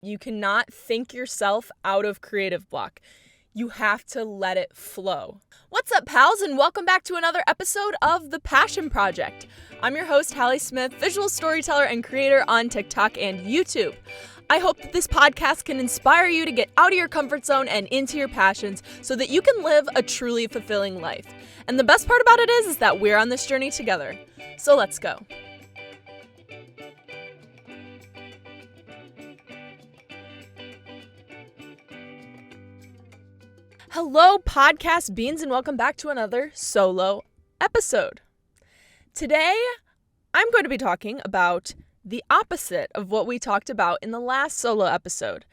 You cannot think yourself out of creative block. You have to let it flow. What's up, pals, and welcome back to another episode of The Passion Project. I'm your host, Hallee Smith, visual storyteller and creator on TikTok and YouTube. I hope that this podcast can inspire you to get out of your comfort zone and into your passions so that you can live a truly fulfilling life. And the best part about it is that we're on this journey together. So let's go. Hello, podcast beans, and welcome back to another solo episode. Today, I'm going to be talking about the opposite of what we talked about in the last solo episode.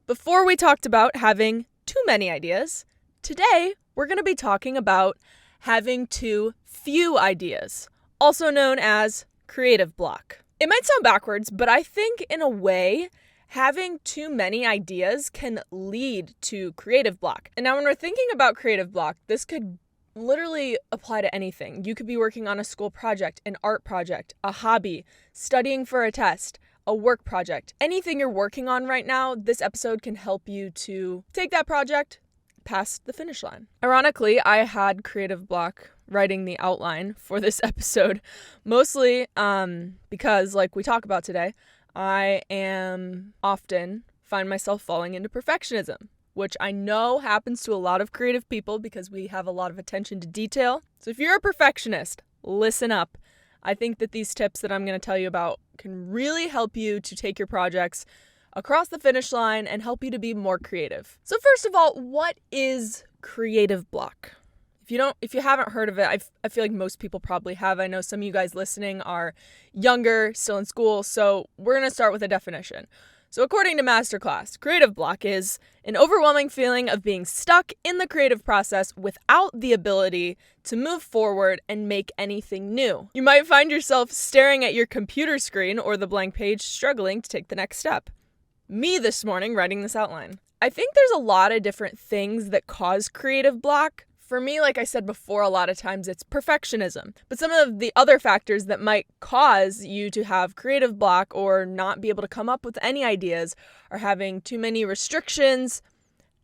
Before we talked about having too many ideas, today we're going to be talking about having too few ideas, also known as creative block. It might sound backwards, but I think in a way, having too many ideas can lead to creative block. And now when we're thinking about creative block, this could literally apply to anything. You could be working on a school project, an art project, a hobby, studying for a test, a work project. Anything you're working on right now, this episode can help you to take that project past the finish line. Ironically, I had creative block writing the outline for this episode, mostly because, like we talk about today, I often find myself falling into perfectionism, which I know happens to a lot of creative people because we have a lot of attention to detail. So if you're a perfectionist, listen up. I think that these tips that I'm going to tell you about can really help you to take your projects across the finish line and help you to be more creative. So first of all, what is creative block? If you haven't heard of it, I feel like most people probably have. I know some of you guys listening are younger, still in school, so we're going to start with a definition. So according to Masterclass, creative block is an overwhelming feeling of being stuck in the creative process without the ability to move forward and make anything new. You might find yourself staring at your computer screen or the blank page, struggling to take the next step. Me this morning writing this outline. I think there's a lot of different things that cause creative block. For me, like I said before, a lot of times it's perfectionism. But some of the other factors that might cause you to have creative block or not be able to come up with any ideas are having too many restrictions,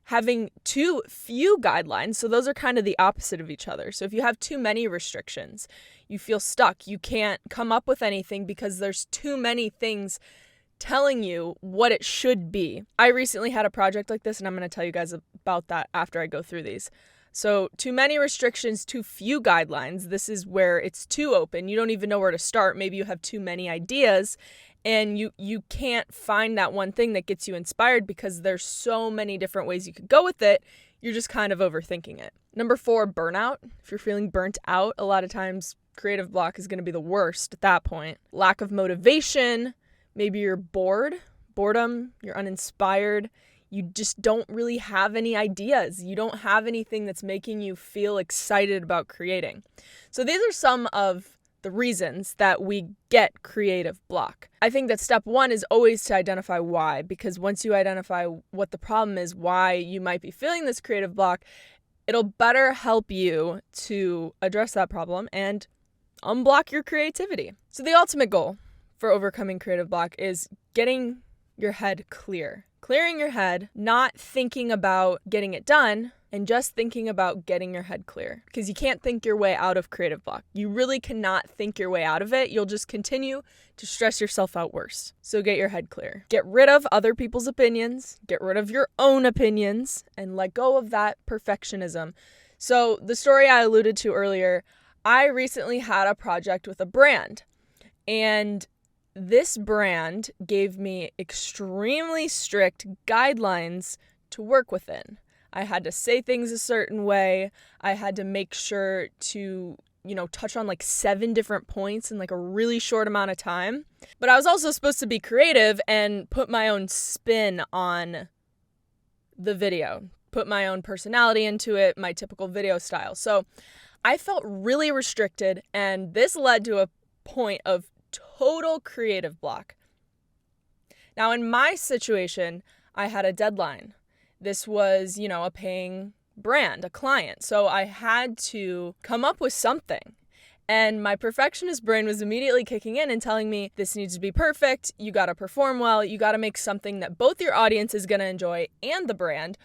having too few guidelines. So those are kind of the opposite of each other. So if you have too many restrictions, you feel stuck. You can't come up with anything because there's too many things telling you what it should be. I recently had a project like this, and I'm going to tell you guys about that after I go through these. So too many restrictions, too few guidelines. This is where it's too open. You don't even know where to start. Maybe you have too many ideas and you can't find that one thing that gets you inspired because there's so many different ways you could go with it. You're just kind of overthinking it. Number 4, burnout. If you're feeling burnt out, a lot of times creative block is going to be the worst at that point. Lack of motivation. Maybe you're boredom, you're uninspired. You just don't really have any ideas. You don't have anything that's making you feel excited about creating. So these are some of the reasons that we get creative block. I think that step 1 is always to identify why, because once you identify what the problem is, why you might be feeling this creative block, it'll better help you to address that problem and unblock your creativity. So the ultimate goal for overcoming creative block is getting your head clear. Clearing your head, not thinking about getting it done, and just thinking about getting your head clear. Because you can't think your way out of creative block. You really cannot think your way out of it. You'll just continue to stress yourself out worse. So get your head clear. Get rid of other people's opinions. Get rid of your own opinions. And let go of that perfectionism. So the story I alluded to earlier, I recently had a project with a brand. And this brand gave me extremely strict guidelines to work within. I had to say things a certain way. I had to make sure to, touch on like 7 different points in like a really short amount of time. But I was also supposed to be creative and put my own spin on the video, put my own personality into it, my typical video style. So I felt really restricted, and this led to a point of total creative block. Now, in my situation, I had a deadline. This was, a paying brand, a client. So I had to come up with something. And my perfectionist brain was immediately kicking in and telling me, this needs to be perfect, you gotta perform well, you gotta make something that both your audience is gonna enjoy and the brand.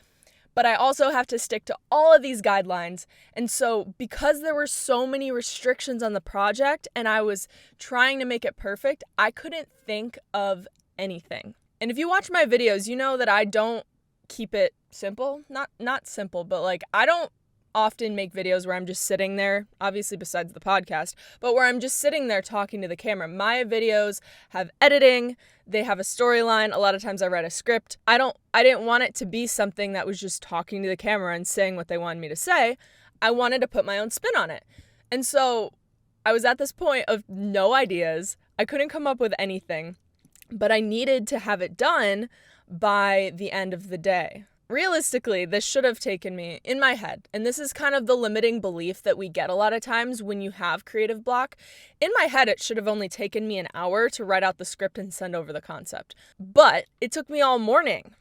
But I also have to stick to all of these guidelines. And so because there were so many restrictions on the project and I was trying to make it perfect, I couldn't think of anything. And if you watch my videos, you know that I don't keep it simple. Not simple, but like I don't often make videos where I'm just sitting there, obviously besides the podcast, but where I'm just sitting there talking to the camera. My videos have editing, they have a storyline. A lot of times I write a script. I didn't want it to be something that was just talking to the camera and saying what they wanted me to say. I wanted to put my own spin on it. And so I was at this point of no ideas. I couldn't come up with anything, but I needed to have it done by the end of the day. Realistically, this should have taken me, in my head, and this is kind of the limiting belief that we get a lot of times when you have creative block. In my head, it should have only taken me an hour to write out the script and send over the concept. But it took me all morning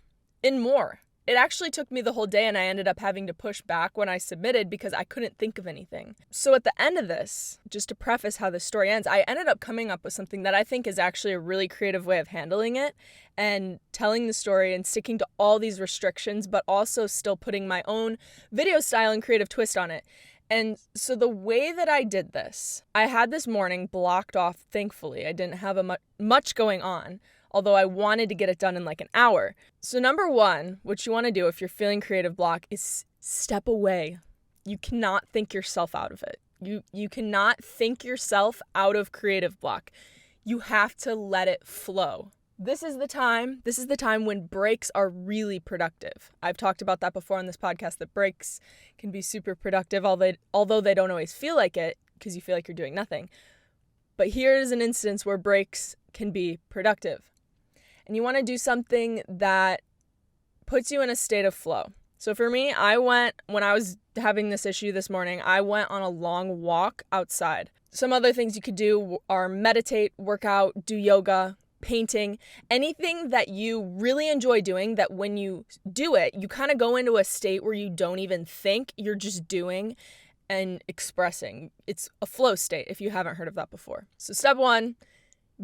and more. It actually took me the whole day, and I ended up having to push back when I submitted because I couldn't think of anything. So at the end of this, just to preface how this story ends, I ended up coming up with something that I think is actually a really creative way of handling it and telling the story and sticking to all these restrictions, but also still putting my own video style and creative twist on it. And so the way that I did this, I had this morning blocked off, thankfully. I didn't have much going on, although I wanted to get it done in like an hour. So number one, what you want to do if you're feeling creative block is step away. You cannot think yourself out of it. You cannot think yourself out of creative block. You have to let it flow. This is the time when breaks are really productive. I've talked about that before on this podcast, that breaks can be super productive, although they don't always feel like it because you feel like you're doing nothing. But here's an instance where breaks can be productive. And you want to do something that puts you in a state of flow. So for me, when I was having this issue this morning, I went on a long walk outside. Some other things you could do are meditate, work out, do yoga, painting, anything that you really enjoy doing, that when you do it, you kind of go into a state where you don't even think, you're just doing and expressing. It's a flow state if you haven't heard of that before. So step one,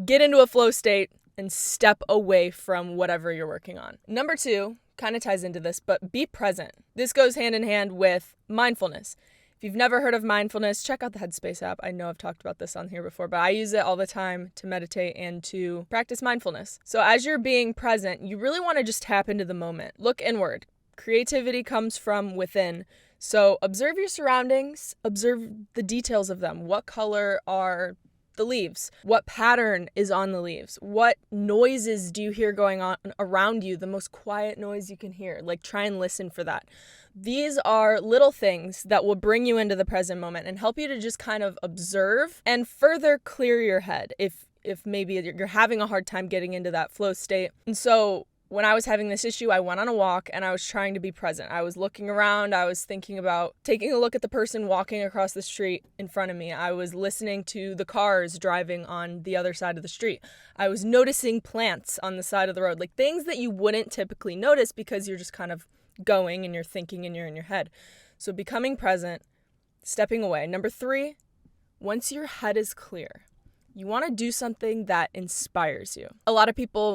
get into a flow state and step away from whatever you're working on. Number two kind of ties into this, but be present. This goes hand in hand with mindfulness. If you've never heard of mindfulness, check out the Headspace app. I know I've talked about this on here before, but I use it all the time to meditate and to practice mindfulness. So as you're being present, you really want to just tap into the moment. Look inward. Creativity comes from within. So observe your surroundings, observe the details of them. What color are the leaves? What pattern is on the leaves? What noises do you hear going on around you? The most quiet noise you can hear. Like, try and listen for that. These are little things that will bring you into the present moment and help you to just kind of observe and further clear your head if maybe you're having a hard time getting into that flow state. And so when I was having this issue, I went on a walk and I was trying to be present. I was looking around. I was thinking about taking a look at the person walking across the street in front of me. I was listening to the cars driving on the other side of the street. I was noticing plants on the side of the road, like things that you wouldn't typically notice because you're just kind of going and you're thinking and you're in your head. So becoming present, stepping away. Number three, once your head is clear, you want to do something that inspires you.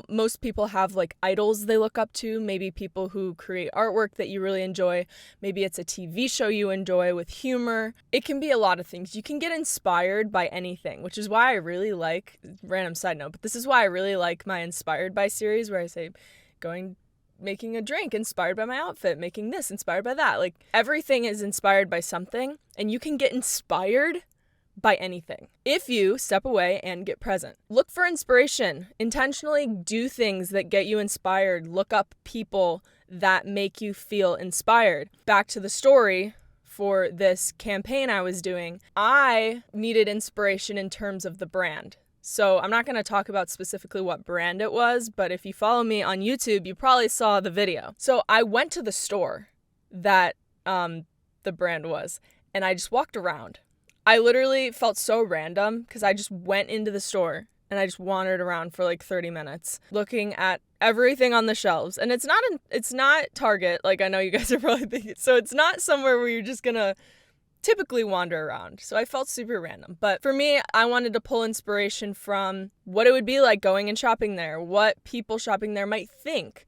Most people have like idols they look up to, maybe people who create artwork that you really enjoy. Maybe it's a TV show you enjoy with humor. It can be a lot of things. You can get inspired by anything, which is why I really like, random side note, but this is why I really like my Inspired By series, where I say making a drink inspired by my outfit, making this inspired by that. Like, everything is inspired by something, and you can get inspired by anything if you step away and get present. Look for inspiration. Intentionally do things that get you inspired. Look up people that make you feel inspired. Back to the story for this campaign I was doing, I needed inspiration in terms of the brand. So I'm not going to talk about specifically what brand it was, but if you follow me on YouTube, you probably saw the video. So I went to the store that the brand was, and I just walked around. I literally felt so random because I just went into the store and I just wandered around for like 30 minutes looking at everything on the shelves. And it's not Target, like I know you guys are probably thinking. So it's not somewhere where you're just going to typically wander around. So I felt super random. But for me, I wanted to pull inspiration from what it would be like going and shopping there, what people shopping there might think.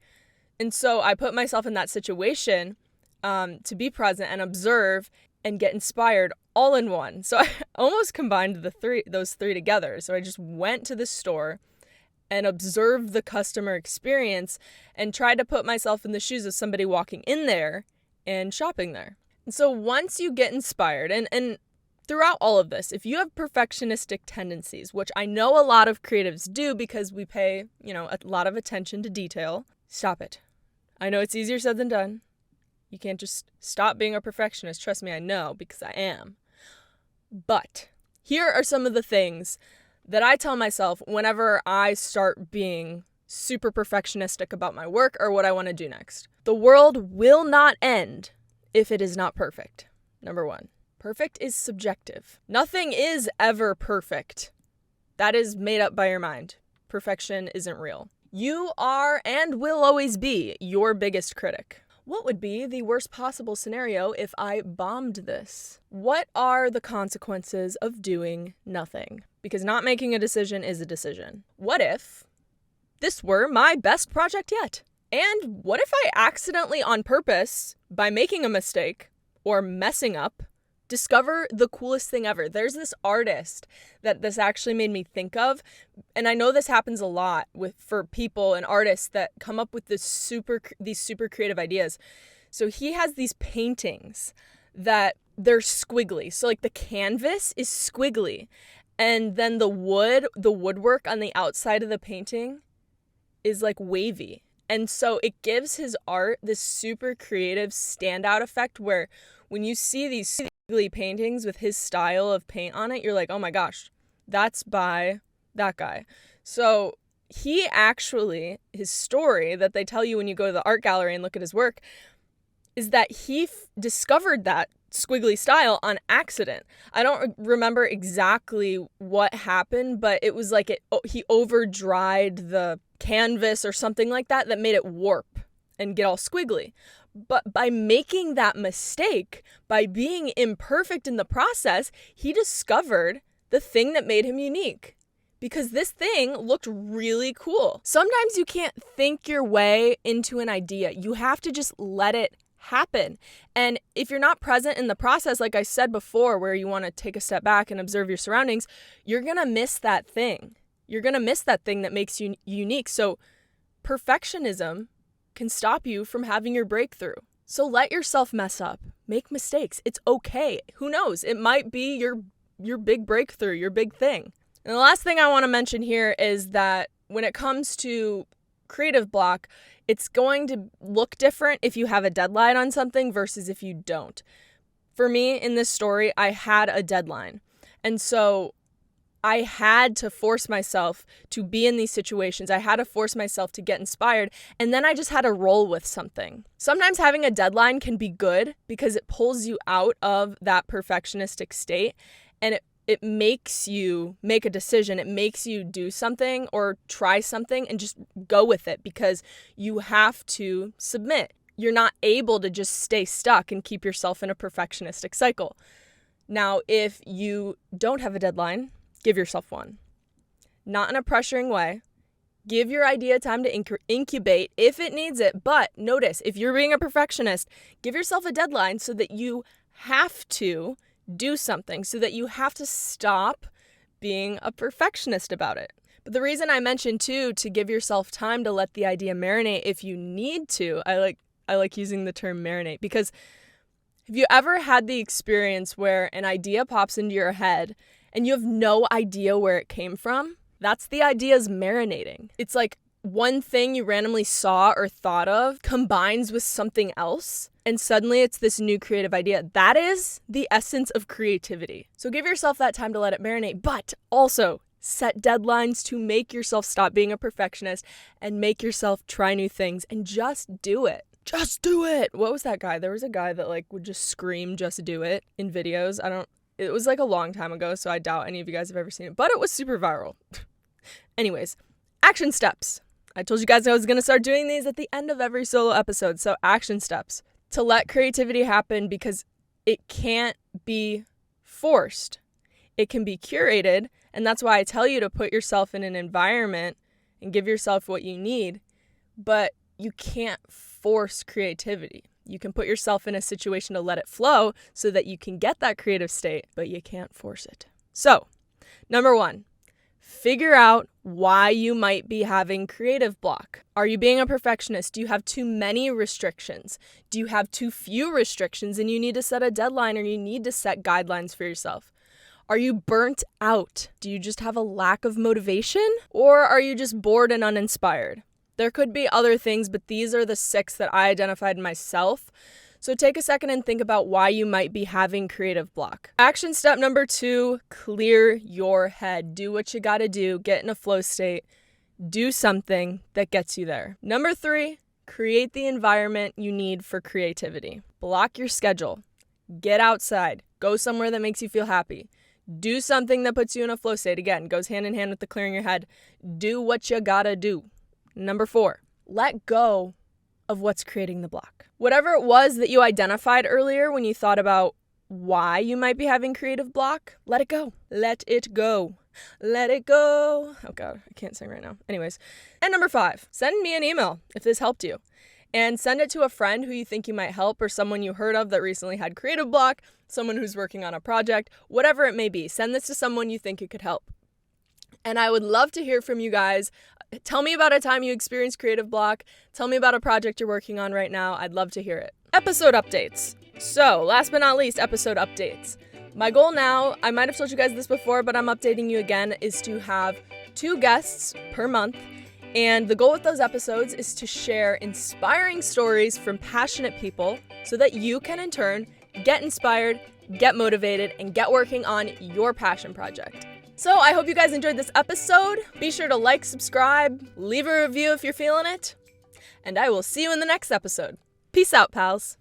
And so I put myself in that situation to be present and observe and get inspired all in one. So I almost combined those three together. So I just went to the store and observed the customer experience and tried to put myself in the shoes of somebody walking in there and shopping there. And so once you get inspired, and throughout all of this, if you have perfectionistic tendencies, which I know a lot of creatives do because we pay, a lot of attention to detail, stop it. I know it's easier said than done. You can't just stop being a perfectionist. Trust me, I know, because I am. But here are some of the things that I tell myself whenever I start being super perfectionistic about my work or what I want to do next. The world will not end if it is not perfect. Number 1, perfect is subjective. Nothing is ever perfect. That is made up by your mind. Perfection isn't real. You are and will always be your biggest critic. What would be the worst possible scenario if I bombed this? What are the consequences of doing nothing? Because not making a decision is a decision. What if this were my best project yet? And what if I accidentally, on purpose, by making a mistake or messing up, discover the coolest thing ever? There's this artist that this actually made me think of, and I know this happens a lot for people and artists that come up with these super creative ideas. So he has these paintings that they're squiggly. So like the canvas is squiggly, and then the woodwork on the outside of the painting is like wavy. And so it gives his art this super creative standout effect where when you see these paintings with his style of paint on it, you're like, oh my gosh, that's by that guy. So he actually, his story that they tell you when you go to the art gallery and look at his work is that he discovered that squiggly style on accident. I don't remember exactly what happened, but it was like he over dried the canvas or something like that made it warp and get all squiggly. But by making that mistake, by being imperfect in the process, he discovered the thing that made him unique. Because this thing looked really cool. Sometimes you can't think your way into an idea. You have to just let it happen. And if you're not present in the process, like I said before, where you want to take a step back and observe your surroundings, you're going to miss that thing. You're going to miss that thing that makes you unique. So perfectionism can stop you from having your breakthrough. So let yourself mess up. Make mistakes. It's okay. Who knows? It might be your big breakthrough, your big thing. And the last thing I want to mention here is that when it comes to creative block, it's going to look different if you have a deadline on something versus if you don't. For me, in this story, I had a deadline. And so I had to force myself to be in these situations. I had to force myself to get inspired. And then I just had to roll with something. Sometimes having a deadline can be good because it pulls you out of that perfectionistic state. And it makes you make a decision. It makes you do something or try something and just go with it because you have to submit. You're not able to just stay stuck and keep yourself in a perfectionistic cycle. Now, if you don't have a deadline, give yourself one. Not in a pressuring way. Give your idea time to incubate if it needs it. But notice, if you're being a perfectionist, give yourself a deadline so that you have to do something, so that you have to stop being a perfectionist about it. But the reason I mentioned too, to give yourself time to let the idea marinate if you need to, I like using the term marinate, because have you ever had the experience where an idea pops into your head and you have no idea where it came from? That's the idea's marinating. It's like one thing you randomly saw or thought of combines with something else, and suddenly it's this new creative idea. That is the essence of creativity. So give yourself that time to let it marinate, but also set deadlines to make yourself stop being a perfectionist and make yourself try new things and just do it. Just do it. What was that guy? There was a guy that would just scream, just do it in videos. It was a long time ago, so I doubt any of you guys have ever seen it, but it was super viral. Anyways, action steps. I told you guys I was going to start doing these at the end of every solo episode, so action steps. To let creativity happen, because it can't be forced. It can be curated, and that's why I tell you to put yourself in an environment and give yourself what you need, but you can't force creativity. You can put yourself in a situation to let it flow so that you can get that creative state, but you can't force it. So, number 1, figure out why you might be having creative block. Are you being a perfectionist? Do you have too many restrictions? Do you have too few restrictions and you need to set a deadline or you need to set guidelines for yourself? Are you burnt out? Do you just have a lack of motivation? Or are you just bored and uninspired? There could be other things, but these are the 6 that I identified myself. So take a second and think about why you might be having creative block. Action step number 2, clear your head. Do what you gotta do. Get in a flow state. Do something that gets you there. Number 3, create the environment you need for creativity. Block your schedule. Get outside. Go somewhere that makes you feel happy. Do something that puts you in a flow state. Again, goes hand in hand with the clearing your head. Do what you gotta do. Number 4, let go of what's creating the block. Whatever it was that you identified earlier when you thought about why you might be having creative block, let it go. Let it go. Let it go. Oh God, I can't sing right now. Anyways. And number 5, send me an email if this helped you. And send it to a friend who you think you might help or someone you heard of that recently had creative block, someone who's working on a project, whatever it may be. Send this to someone you think it could help. And I would love to hear from you guys. Tell me about a time you experienced creative block. Tell me about a project you're working on right now. I'd love to hear it. Episode updates. So, last but not least, episode updates. My goal now, I might have told you guys this before, but I'm updating you again, is to have 2 guests per month. And the goal with those episodes is to share inspiring stories from passionate people so that you can in turn get inspired, get motivated, and get working on your passion project. So I hope you guys enjoyed this episode. Be sure to like, subscribe, leave a review if you're feeling it. And I will see you in the next episode. Peace out, pals.